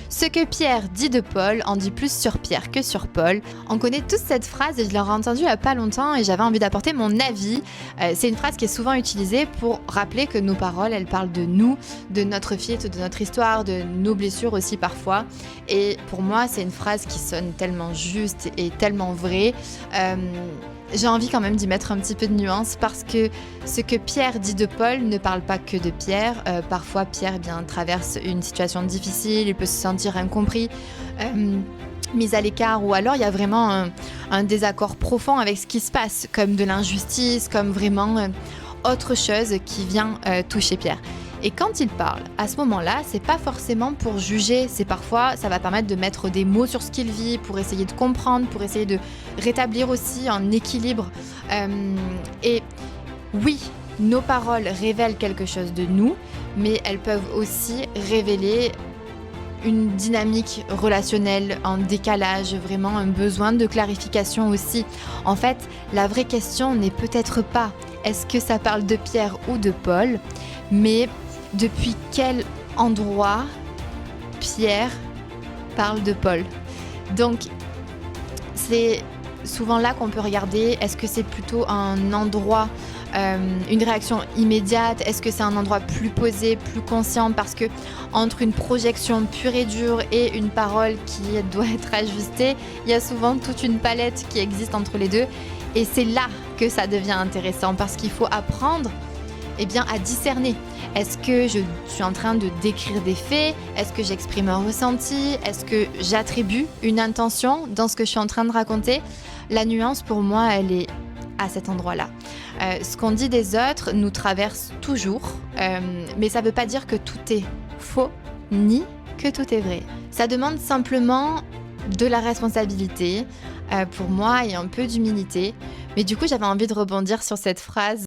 Ce que Pierre dit de Paul en dit plus sur Pierre que sur Paul. On connaît tous cette phrase et je l'ai entendue il n'y a pas longtemps et j'avais envie d'apporter mon avis. C'est une phrase qui est souvent utilisée pour rappeler que nos paroles, elles parlent de nous, de notre fuite, de notre histoire, de nos blessures aussi parfois. Et pour moi, c'est une phrase qui sonne tellement juste et tellement vraie. J'ai envie quand même d'y mettre un petit peu de nuance parce que ce que Pierre dit de Paul ne parle pas que de Pierre. Parfois, Pierre traverse une situation difficile, il peut se sentir incompris, mis à l'écart, ou alors il y a vraiment un désaccord profond avec ce qui se passe, comme de l'injustice, comme vraiment autre chose qui vient toucher Pierre. Et quand il parle, à ce moment-là, c'est pas forcément pour juger, c'est parfois, ça va permettre de mettre des mots sur ce qu'il vit, pour essayer de comprendre, pour essayer de rétablir aussi un équilibre. Et oui, nos paroles révèlent quelque chose de nous, mais elles peuvent aussi révéler une dynamique relationnelle, un décalage, vraiment un besoin de clarification aussi. En fait, la vraie question n'est peut-être pas est-ce que ça parle de Pierre ou de Paul, mais depuis quel endroit Pierre parle de Paul. Donc, c'est souvent là qu'on peut regarder, est-ce que c'est plutôt un endroit, une réaction immédiate, est-ce que c'est un endroit plus posé, plus conscient, parce que entre une projection pure et dure et une parole qui doit être ajustée, il y a souvent toute une palette qui existe entre les deux, et c'est là que ça devient intéressant, parce qu'il faut apprendre à discerner. Est-ce que je suis en train de décrire des faits? Est-ce que j'exprime un ressenti? Est-ce que j'attribue une intention dans ce que je suis en train de raconter? La nuance, pour moi, elle est à cet endroit-là. Ce qu'on dit des autres nous traverse toujours, mais ça ne veut pas dire que tout est faux, ni que tout est vrai. Ça demande simplement de la responsabilité, pour moi, et un peu d'humilité. Mais du coup, j'avais envie de rebondir sur cette phrase